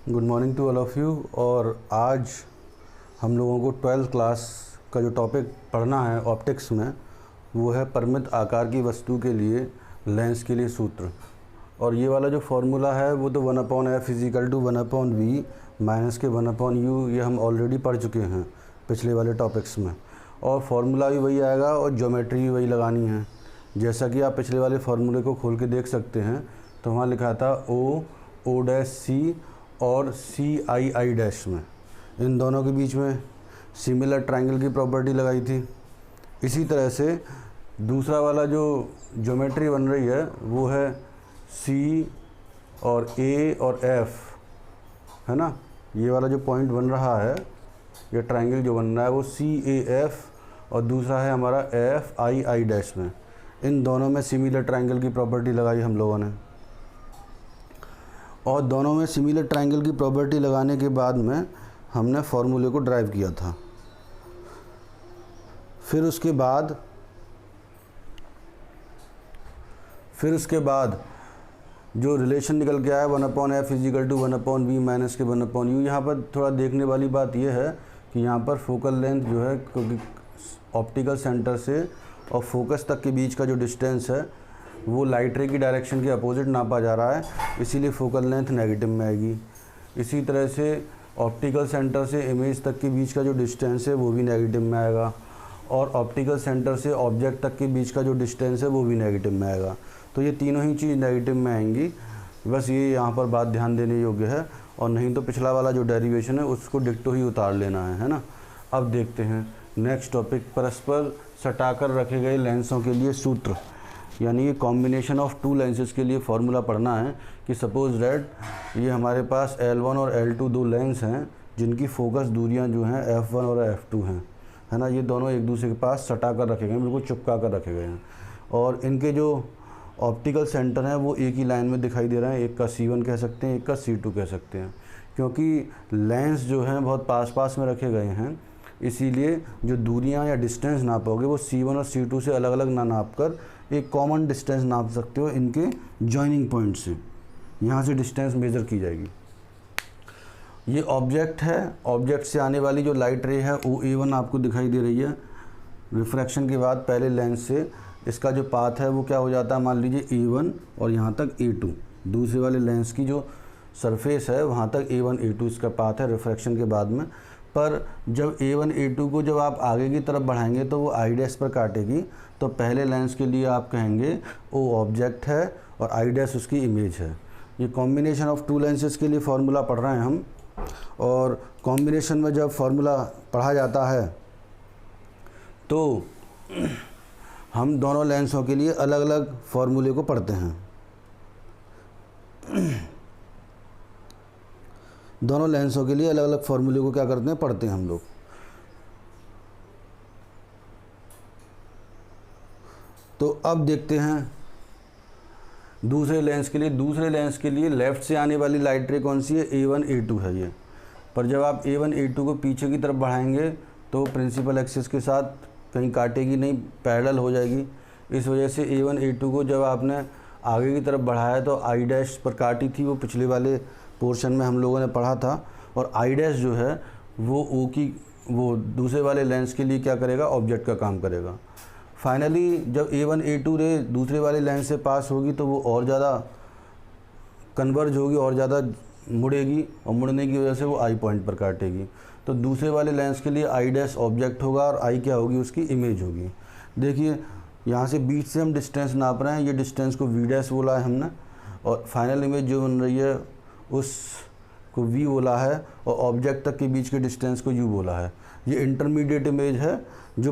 Good morning to all of you. और आज हम लोगों को 12th क्लास का जो टॉपिक पढ़ना है ऑप्टिक्स में, वो है परिमित आकार की वस्तु के लिए लेंस के लिए सूत्र। और ये वाला जो फॉर्मूला है वो तो 1/f = 1/v माइनस के 1/u, ये हम ऑलरेडी पढ़ चुके हैं पिछले वाले टॉपिक्स में। और फार्मूला भी वही आएगा और ज्योमेट्री भी वही लगानी है। जैसा कि आप पिछले वाले फार्मूले को खोल के देख सकते हैं, तो वहाँ लिखा था O'(C) और CII' में, इन दोनों के बीच में सिमिलर ट्रायंगल की प्रॉपर्टी लगाई थी। इसी तरह से दूसरा वाला जो ज्योमेट्री बन रही है वो है C और A और F, है ना। ये वाला जो पॉइंट बन रहा है, ये ट्रायंगल जो बन रहा है वो CAF और दूसरा है हमारा FII' में। इन दोनों में सिमिलर ट्रायंगल की प्रॉपर्टी लगाई हम लोगों ने, और दोनों में सिमिलर ट्रायंगल की प्रॉपर्टी लगाने के बाद में हमने फॉर्मूले को ड्राइव किया था। फिर उसके बाद जो रिलेशन निकल के आया 1/f = 1/v माइनस के 1/u। यहाँ पर थोड़ा देखने वाली बात यह है कि यहाँ पर फोकल लेंथ जो है, क्योंकि ऑप्टिकल सेंटर से और फोकस तक के बीच का जो डिस्टेंस है वो लाइट रे की डायरेक्शन के अपोजिट नापा जा रहा है, इसीलिए फोकल लेंथ नेगेटिव में आएगी। इसी तरह से ऑप्टिकल सेंटर से इमेज तक के बीच का जो डिस्टेंस है वो भी नेगेटिव में आएगा, और ऑप्टिकल सेंटर से ऑब्जेक्ट तक के बीच का जो डिस्टेंस है वो भी नेगेटिव में आएगा। तो ये तीनों ही चीज़ नेगेटिव में आएंगी। बस ये यहाँ पर बात ध्यान देने योग्य है, और नहीं तो पिछला वाला जो डेरिवेशन है उसको डिक्टो ही उतार लेना है ना। अब देखते हैं नेक्स्ट टॉपिक, परस्पर सटाकर रखे गए लेंसों के लिए सूत्र, यानी ये कॉम्बिनेशन ऑफ टू लेंसेज के लिए फार्मूला पढ़ना है। कि सपोज दैट ये हमारे पास L1 और L2 दो लेंस हैं जिनकी फोकस दूरियां जो हैं F1 और F2 हैं, है ना। ये दोनों एक दूसरे के पास सटा कर रखे गए हैं, बिल्कुल चिपका कर रखे गए हैं, और इनके जो ऑप्टिकल सेंटर हैं वो एक ही लाइन में दिखाई दे रहे हैं। एक का C1 कह सकते हैं, एक का C2 कह सकते हैं। क्योंकि लेंस जो हैं बहुत पास पास में रखे गए हैं, इसीलिए जो दूरियां या डिस्टेंस नापोगे वो C1 और C2 से अलग अलग ना नाप कर एक कॉमन डिस्टेंस नाप सकते हो इनके जॉइनिंग पॉइंट से। यहाँ से डिस्टेंस मेज़र की जाएगी। ये ऑब्जेक्ट है, ऑब्जेक्ट से आने वाली जो लाइट रे है OA1 आपको दिखाई दे रही है। रिफ्रैक्शन के बाद पहले लेंस से इसका जो पाथ है वो क्या हो जाता है, मान लीजिए A1 और यहाँ तक A2। दूसरे वाले लेंस की जो सरफेस है वहाँ तक A1 A2 इसका पाथ है रिफ्रैक्शन के बाद में। पर जब A1 A2 को जब आप आगे की तरफ बढ़ाएंगे तो वो I' पर काटेगी। तो पहले लेंस के लिए आप कहेंगे O ऑब्जेक्ट है और I' उसकी इमेज है। ये कॉम्बिनेशन ऑफ टू लेंसेज के लिए फार्मूला पढ़ रहे हैं हम, और कॉम्बिनेशन में जब फार्मूला पढ़ा जाता है तो हम दोनों लेंसों के लिए अलग अलग फार्मूले को पढ़ते हैं। दोनों लेंसों के लिए अलग अलग फार्मूले को क्या करते हैं, पढ़ते हैं हम लोग। तो अब देखते हैं दूसरे लेंस के लिए। दूसरे लेंस के लिए लेफ़्ट से आने वाली लाइट रे कौन सी है, A1 A2 है ये। पर जब आप A1 A2 को पीछे की तरफ बढ़ाएंगे तो प्रिंसिपल एक्सिस के साथ कहीं काटेगी नहीं, पैरेलल हो जाएगी। इस वजह से A1 A2 को जब आपने आगे की तरफ बढ़ाया तो I' पर काटी थी, वो पिछले वाले पोर्शन में हम लोगों ने पढ़ा था। और I' जो है वो दूसरे वाले लेंस के लिए क्या करेगा, ऑब्जेक्ट का काम करेगा। फाइनली जब A1 A2 रे दूसरे वाले लेंस से पास होगी तो वो और ज़्यादा कन्वर्ज होगी, और ज़्यादा मुड़ेगी, और मुड़ने की वजह से वो I पॉइंट पर काटेगी। तो दूसरे वाले लेंस के लिए I' ऑब्जेक्ट होगा और I क्या होगी, उसकी इमेज होगी। देखिए यहाँ से बीच से हम डिस्टेंस नाप रहे हैं, ये डिस्टेंस को V' बोला है हमने, और फाइनल इमेज जो बन रही है उसको V बोला है, और ऑब्जेक्ट तक के बीच के डिस्टेंस को U बोला है। ये इंटरमीडिएट इमेज है जो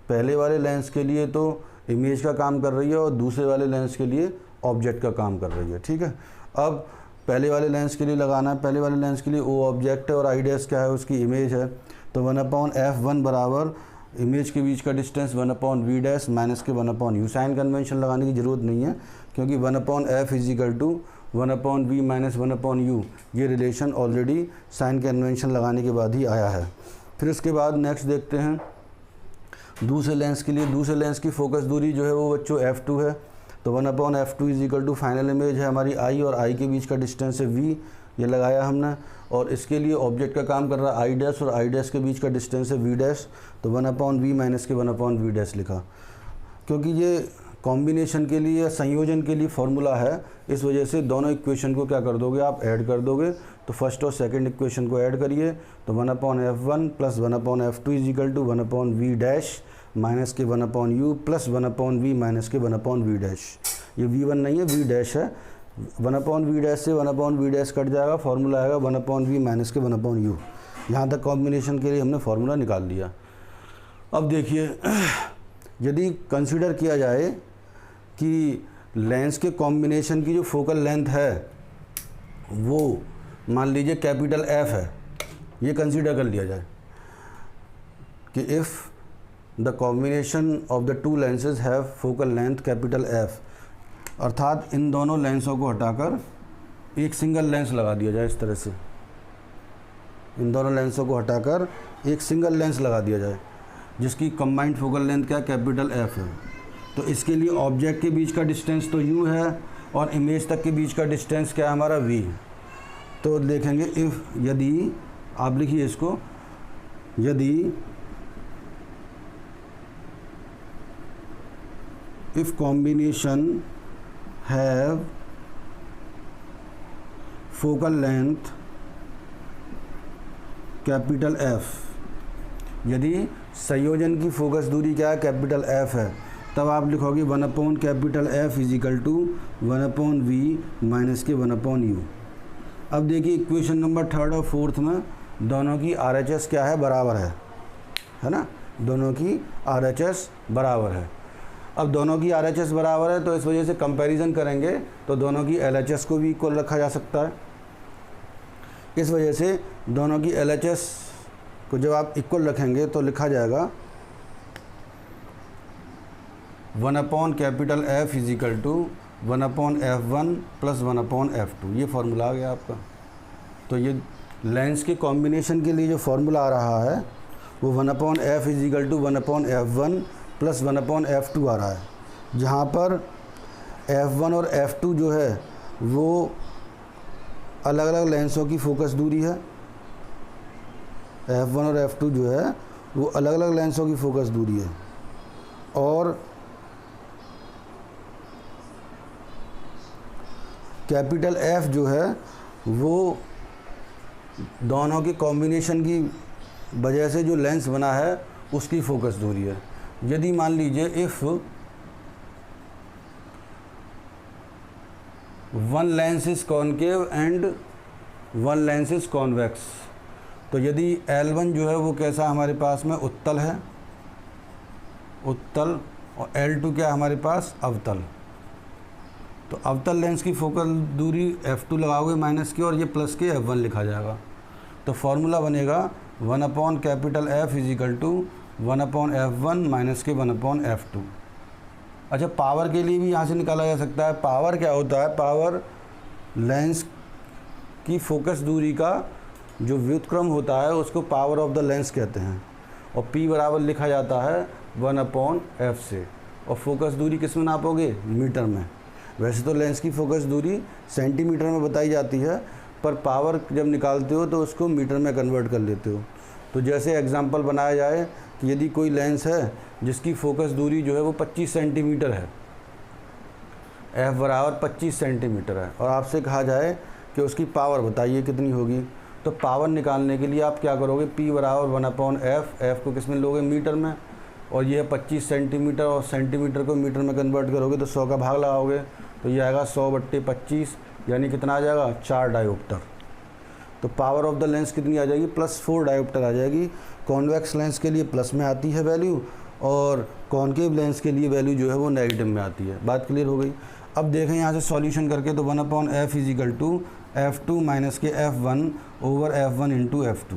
पहले वाले लेंस के लिए तो इमेज का काम कर रही है और दूसरे वाले लेंस के लिए ऑब्जेक्ट का काम कर रही है। ठीक है, अब पहले वाले लेंस के लिए लगाना है। पहले वाले लेंस के लिए O ऑब्जेक्ट है और I' क्या है, उसकी इमेज है। तो 1/f1 बराबर इमेज के बीच का डिस्टेंस 1/v' माइनस के 1/u। साइन कन्वेंशन लगाने की ज़रूरत नहीं है, क्योंकि 1/f = 1/v माइनस 1/u, ये रिलेशन ऑलरेडी साइन कन्वेंशन लगाने के बाद ही आया है। फिर उसके बाद नेक्स्ट देखते हैं दूसरे लेंस के लिए। दूसरे लेंस की फोकस दूरी जो है वो बच्चों F2 है। तो 1/f2 = फाइनल इमेज है हमारी I, और I के बीच का डिस्टेंस है V। ये लगाया हमने, और इसके लिए ऑब्जेक्ट का काम कर रहा है आई डैश, और आई डैश के बीच का डिस्टेंस है वी डैश, तो 1/v माइनस के 1/v डैश लिखा। क्योंकि ये कॉम्बिनेशन के लिए या संयोजन के लिए फॉर्मूला है, इस वजह से दोनों इक्वेशन को क्या कर दोगे आप, ऐड कर दोगे। तो फर्स्ट और सेकंड इक्वेशन को ऐड करिए, तो 1/f1 plus 1/f2 is equal to 1/v dash minus के 1/u प्लस 1/v माइनस के 1/v डैश। ये v1 नहीं है, v डैश है। 1/v डैश से 1/v डैश कट जाएगा, फार्मूला आएगा 1/v माइनस के 1/u। यहाँ तक कॉम्बिनेशन के लिए हमने फार्मूला निकाल लिया। अब देखिए, यदि कंसीडर किया जाए कि लेंस के कॉम्बिनेशन की जो फोकल लेंथ है वो मान लीजिए कैपिटल F है, ये कंसीडर कर लिया जाए कि if the combination of the two lenses have focal length capital F, अर्थात इन दोनों लेंसों को हटाकर एक सिंगल लेंस लगा दिया जाए। इस तरह से इन दोनों लेंसों को हटाकर एक सिंगल लेंस लगा दिया जाए जिसकी कंबाइंड फोकल लेंथ क्या, कैपिटल F है। तो इसके लिए ऑब्जेक्ट के बीच का डिस्टेंस तो u है और इमेज तक के बीच का डिस्टेंस क्या है हमारा v। तो देखेंगे इफ़, यदि आप लिखिए इसको, यदि if combination have focal length capital F, यदि संयोजन की फोकस दूरी क्या है, कैपिटल F है, तब आप लिखोगे 1/F is equal to 1/v minus के 1/u। अब देखिए इक्वेशन नंबर 3rd और 4th में दोनों की RHS क्या है, बराबर है ना, दोनों की RHS बराबर है। अब दोनों की RHS बराबर है तो इस वजह से कंपैरिजन करेंगे तो दोनों की LHS को भी इक्वल रखा जा सकता है। इस वजह से दोनों की LHS को जब आप इक्वल रखेंगे तो लिखा जाएगा 1/F is equal to 1/f1 plus 1/f2। ये फार्मूला आ गया आपका। तो ये लेंस के कॉम्बिनेशन के लिए जो फार्मूला आ रहा है वो 1/F is equal to 1/f1 plus 1/f2 आ रहा है, जहाँ पर f1 और f2 जो है वो अलग अलग लेंसों की फोकस दूरी है। f1 और f2 जो है वो अलग अलग लेंसों की फोकस दूरी है, और कैपिटल F जो है वो दोनों के कॉम्बिनेशन की वजह से जो लेंस बना है उसकी फोकस दूरी है। यदि मान लीजिए if one lens is concave and one lens is convex, तो यदि L1 जो है वो कैसा हमारे पास में उत्तल है, उत्तल, और L2 क्या है हमारे पास, अवतल। तो अवतल लेंस की फोकल दूरी f2 लगाओगे माइनस की, और ये प्लस के f1 लिखा जाएगा। तो फार्मूला बनेगा 1/F is equal to 1/f1 minus के 1/f2। अच्छा, पावर के लिए भी यहाँ से निकाला जा सकता है। पावर क्या होता है, पावर लेंस की फोकस दूरी का जो व्युत्क्रम होता है उसको पावर ऑफ द लेंस कहते हैं, और p बराबर लिखा जाता है 1/f से। और फोकस दूरी किस में नापोगे, मीटर में। वैसे तो लेंस की फोकस दूरी सेंटीमीटर में बताई जाती है, पर पावर जब निकालते हो तो उसको मीटर में कन्वर्ट कर लेते हो। तो जैसे एग्जांपल बनाया जाए कि यदि कोई लेंस है जिसकी फोकस दूरी जो है वो 25 सेंटीमीटर है, f बराबर 25 सेंटीमीटर है, और आपसे कहा जाए कि उसकी पावर बताइए कितनी होगी, तो पावर निकालने के लिए आप क्या करोगे, p बराबर 1/f, f को किस में लोगे, मीटर में, और ये 25 सेंटीमीटर, और सेंटीमीटर को मीटर में कन्वर्ट करोगे तो 100 का भाग लगाओगे, तो ये आएगा 100/25, यानी कितना आ जाएगा, 4 डायोप्टर। तो पावर ऑफ द लेंस कितनी आ जाएगी, +4 डायोप्टर आ जाएगी। कॉन्वेक्स लेंस के लिए प्लस में आती है वैल्यू, और कॉनकेव लेंस के लिए वैल्यू जो है वो नेगेटिव में आती है। बात क्लियर हो गई। अब देखें यहाँ से सॉल्यूशन करके, तो 1/F is equal to f2 minus के f1 over f1 into f2।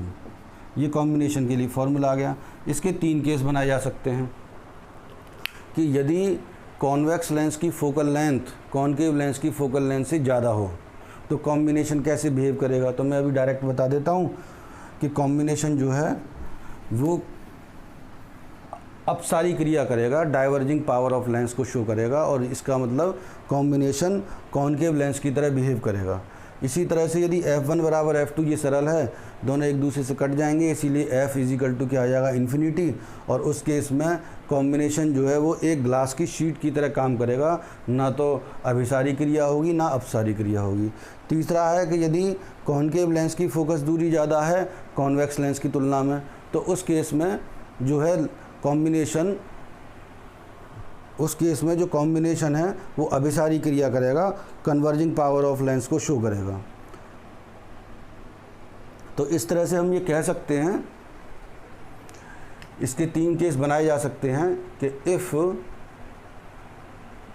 ये कॉम्बिनेशन के लिए फॉर्मूला आ गया। इसके 3 केस बनाए जा सकते हैं कि यदि कॉन्वेक्स लेंस की फोकल लेंथ कॉनकेव लेंस की फोकल लेंथ से ज़्यादा हो तो कॉम्बिनेशन कैसे बिहेव करेगा। तो मैं अभी डायरेक्ट बता देता हूँ कि कॉम्बिनेशन जो है वो अपसारी क्रिया करेगा, डाइवर्जिंग पावर ऑफ लेंस को शो करेगा, और इसका मतलब कॉम्बिनेशन कॉनकेव लेंस की तरह बिहेव करेगा। इसी तरह से यदि F1 बराबर F2, ये सरल है, दोनों एक दूसरे से कट जाएंगे, इसीलिए F इजिकल टू क्या आ जाएगा, इन्फिनिटी। और उस केस में कॉम्बिनेशन जो है वो एक ग्लास की शीट की तरह काम करेगा, ना तो अभिसारी क्रिया होगी ना अपसारी क्रिया होगी। तीसरा है कि यदि कॉनकेव लेंस की फोकस दूरी ज़्यादा है कॉन्वेक्स लेंस की तुलना में, तो उस केस में जो है कॉम्बिनेशन, उस केस में जो कॉम्बिनेशन है वो अभिसारी क्रिया करेगा, कन्वर्जिंग पावर ऑफ लेंस को शो करेगा। तो इस तरह से हम ये कह सकते हैं, इसके 3 केस बनाए जा सकते हैं कि if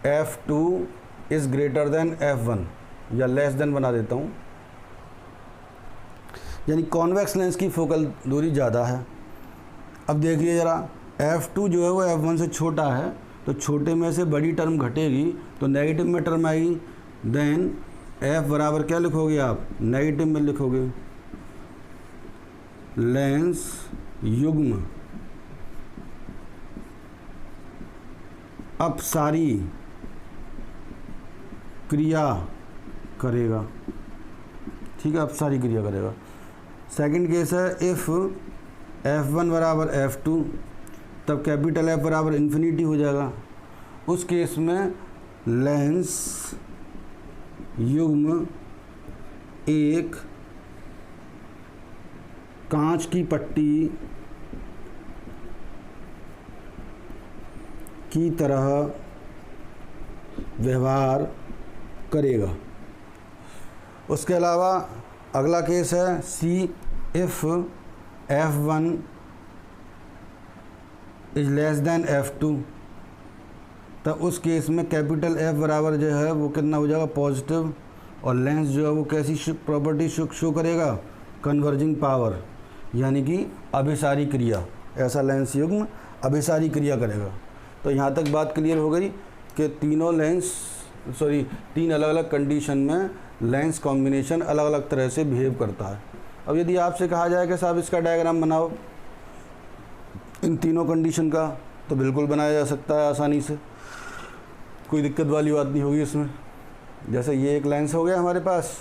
F2 is greater than F1, या लेस देन बना देता हूँ, यानी कॉन्वेक्स लेंस की फोकल दूरी ज़्यादा है। अब देखिए ज़रा, F2 जो है वो F1 से छोटा है, तो छोटे में से बड़ी टर्म घटेगी तो नेगेटिव में टर्म आएगी, देन F बराबर क्या लिखोगे आप, नेगेटिव में लिखोगे लेंस युग्म अपसारी क्रिया करेगा, ठीक है, अपसारी क्रिया करेगा। सेकंड केस है इफ़ F1 बराबर F2, तब कैपिटल F बराबर इन्फिनिटी हो जाएगा। उस केस में लेंस युग्म एक कांच की पट्टी की तरह व्यवहार करेगा। उसके अलावा अगला केस है C, if F1 is less than F2, तब उस केस में कैपिटल F बराबर जो है वो कितना हो जाएगा, पॉजिटिव, और लेंस जो है वो कैसी प्रॉपर्टी शो करेगा, कन्वर्जिंग पावर, यानी कि अभिसारी क्रिया। ऐसा लेंस युग्म अभिसारी क्रिया करेगा। तो यहाँ तक बात क्लियर हो गई कि तीन अलग अलग कंडीशन में लेंस कॉम्बिनेशन अलग अलग तरह से बिहेव करता है। अब यदि आपसे कहा जाए कि साहब इसका डायग्राम बनाओ इन तीनों कंडीशन का, तो बिल्कुल बनाया जा सकता है आसानी से, कोई दिक्कत वाली बात नहीं होगी इसमें। जैसे ये एक लेंस हो गया हमारे पास,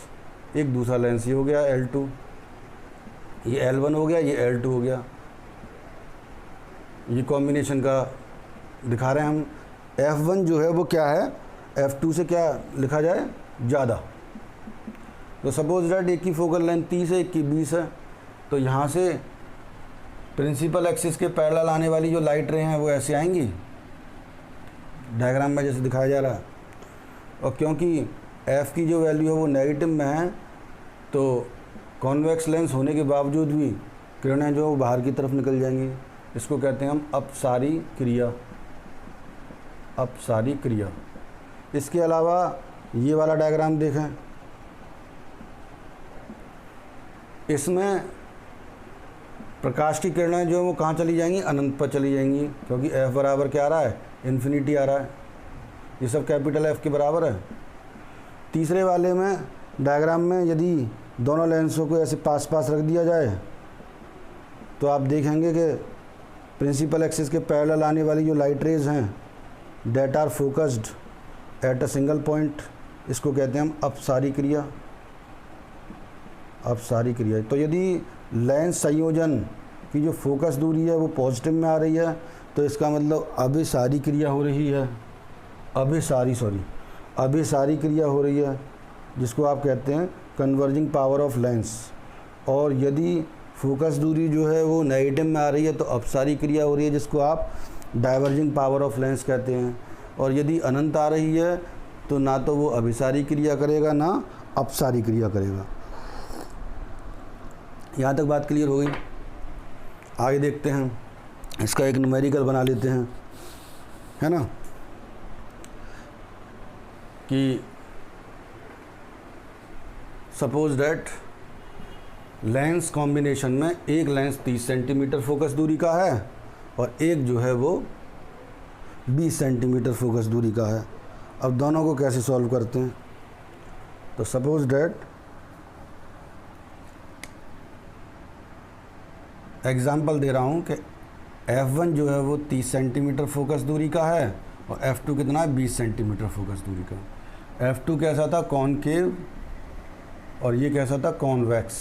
एक दूसरा लेंस ये हो गया L2, ये L1 हो गया, ये L2 हो गया, ये कॉम्बिनेशन का दिखा रहे हैं हम। F1 जो है वो क्या है, F2 से क्या लिखा जाए, ज़्यादा। तो सपोज दैट एक की फोकल लेंथ 30 है, एक की 20 है, तो यहाँ से प्रिंसिपल एक्सिस के पैरेलल आने वाली जो लाइट रे हैं वो ऐसे आएंगी डायग्राम में जैसे दिखाया जा रहा है। और क्योंकि F की जो वैल्यू है वो नेगेटिव में है, तो कॉन्वेक्स लेंस होने के बावजूद भी किरणें जो बाहर की तरफ निकल जाएंगी। इसको कहते हैं हम अपसारी क्रिया, अपसारी क्रिया। इसके अलावा ये वाला डायग्राम देखें, इसमें प्रकाश की किरणें जो है वो कहाँ चली जाएंगी, अनंत पर चली जाएंगी, क्योंकि F बराबर क्या आ रहा है, इन्फिनिटी आ रहा है। ये सब कैपिटल F के बराबर है। तीसरे वाले में डायग्राम में यदि दोनों लेंसों को ऐसे पास पास रख दिया जाए, तो आप देखेंगे कि प्रिंसिपल एक्सिस के पैरेलल आने वाली जो लाइट रेज हैं, that are focused at a single point, इसको कहते हैं हम अपसारी क्रिया, अपसारी क्रिया। तो यदि लेंस संयोजन की जो फोकस दूरी है वो पॉजिटिव में आ रही है, तो इसका मतलब अभिसारी क्रिया हो रही है, अभिसारी क्रिया हो रही है, जिसको आप कहते हैं कन्वर्जिंग पावर ऑफ लेंस। और यदि फोकस दूरी जो है वो नेगेटिव में आ रही है, तो अपसारी क्रिया हो रही है, जिसको आप डाइवर्जिंग पावर ऑफ लेंस कहते हैं। और यदि अनंत आ रही है, तो ना तो वो अभिसारी क्रिया करेगा ना अपसारी क्रिया करेगा। यहाँ तक बात क्लियर हो गई। आगे देखते हैं, इसका एक न्यूमेरिकल बना लेते हैं, है ना, कि सपोज दैट लेंस कॉम्बिनेशन में एक लेंस 30 सेंटीमीटर फोकस दूरी का है और एक जो है वो 20 सेंटीमीटर फोकस दूरी का है। अब दोनों को कैसे सॉल्व करते हैं, तो सपोज दैट एग्जाम्पल दे रहा हूँ कि F1 जो है वो 30 सेंटीमीटर फोकस दूरी का है और F2 कितना है, 20 सेंटीमीटर फोकस दूरी का। F2 कैसा था, कॉनकेव और ये कैसा था, कॉन्वेक्स।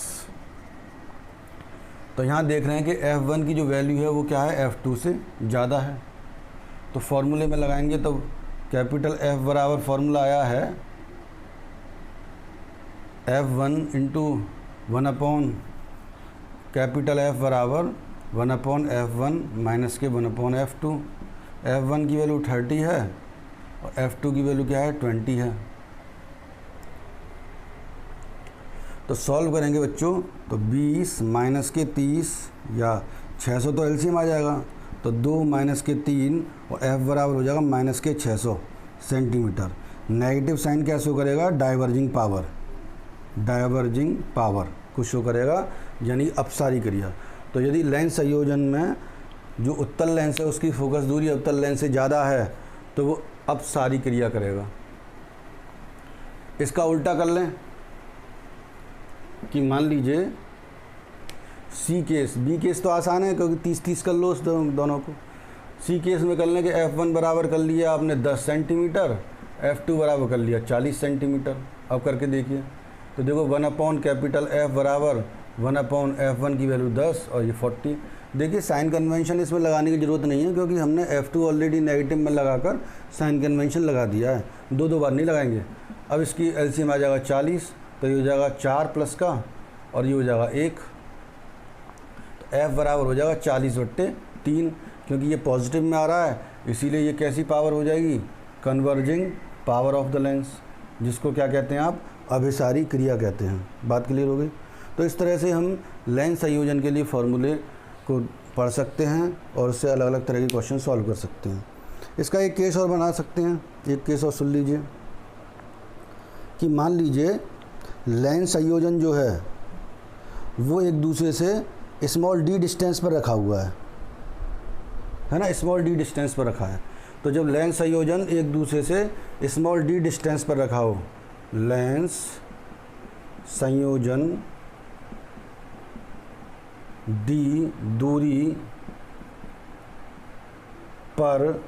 तो यहाँ देख रहे हैं कि F1 की जो वैल्यू है वो क्या है, F2 से ज़्यादा है। तो फॉर्मूले में लगाएंगे तो कैपिटल F बराबर फॉर्मूला आया है F1 into 1 upon capital F बराबर 1 अपॉन F1 माइनस के 1 अपॉन F2। F1 की वैल्यू 30 है और F2 की वैल्यू क्या है, 20 है। तो सॉल्व करेंगे बच्चों, तो 20 माइनस के 30 या 600 तो एलसीएम आ जाएगा, तो 2 माइनस के 3 और F बराबर हो जाएगा माइनस के 600 सेंटीमीटर। नेगेटिव साइन क्या शो करेगा, डाइवर्जिंग पावर, डाइवर्जिंग पावर को शो करेगा, यानी अपसारी क्रिया। तो यदि लेंस संयोजन में जो उत्तल लेंस है उसकी फोकस दूरी अवतल लेंस से ज़्यादा है तो वो अपसारी क्रिया करेगा। इसका उल्टा कर लें कि मान लीजिए सी केस, बी केस तो आसान है क्योंकि 30-30 कर लो उस दोनों को। सी केस में कर लें कि F1 बराबर कर लिया आपने 10 सेंटीमीटर, F2 बराबर कर लिया 40 सेंटीमीटर। अब करके देखिए, तो देखो 1 अपॉन कैपिटल F बराबर 1 अपॉन F1 की वैल्यू 10 और ये 40। देखिए साइन कन्वेंशन इसमें लगाने की ज़रूरत नहीं है क्योंकि हमने F2 ऑलरेडी नेगेटिव में लगाकर साइन कन्वेंशन लगा दिया है, दो बार नहीं लगाएंगे। अब इसकी एलसीएम आ जाएगा 40, तो ये हो जाएगा 4 प्लस का और ये हो जाएगा 1। तो F बराबर हो जाएगा 40/3, क्योंकि ये पॉजिटिव में आ रहा है इसीलिए ये कैसी पावर हो जाएगी, converging power of the lens, जिसको क्या कहते हैं आप, अभिसारी क्रिया कहते हैं। बात क्लियर हो गई। तो इस तरह से हम लेंस संयोजन के लिए फॉर्मूले को पढ़ सकते हैं और उससे अलग अलग तरह के क्वेश्चन सॉल्व कर सकते हैं। इसका एक केस और बना सकते हैं, एक केस और सुन लीजिए कि मान लीजिए लेंस संयोजन जो है वो एक दूसरे से स्मॉल d डिस्टेंस पर रखा हुआ है ना, स्मॉल d डिस्टेंस पर रखा है। तो जब लेंस संयोजन एक दूसरे से स्मॉल d डिस्टेंस पर रखा हो, लेंस संयोजन d दूरी पर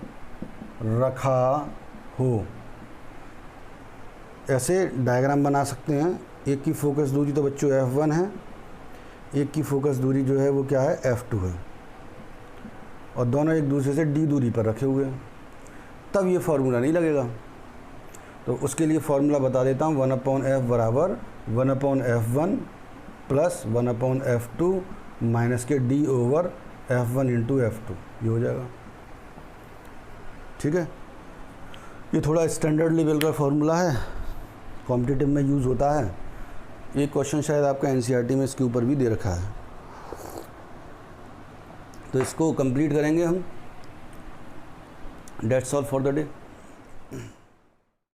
रखा हो, ऐसे डायग्राम बना सकते हैं। एक की फोकस दूरी तो बच्चों F1 है, एक की फोकस दूरी जो है वो क्या है, F2 है, और दोनों एक दूसरे से d दूरी पर रखे हुए हैं। तब ये फार्मूला नहीं लगेगा। तो उसके लिए फार्मूला बता देता हूँ, 1 अपॉन F बराबर 1 upon F1 plus 1 upon F2 minus के d over F1 into F2, ये हो जाएगा। ठीक है, ये थोड़ा स्टैंडर्ड लेवल का फार्मूला है, कॉम्पिटिटिव में यूज़ होता है। एक क्वेश्चन शायद आपका एनसीईआरटी में इसके ऊपर भी दे रखा है। तो इसको कंप्लीट करेंगे हम। That's all for the day.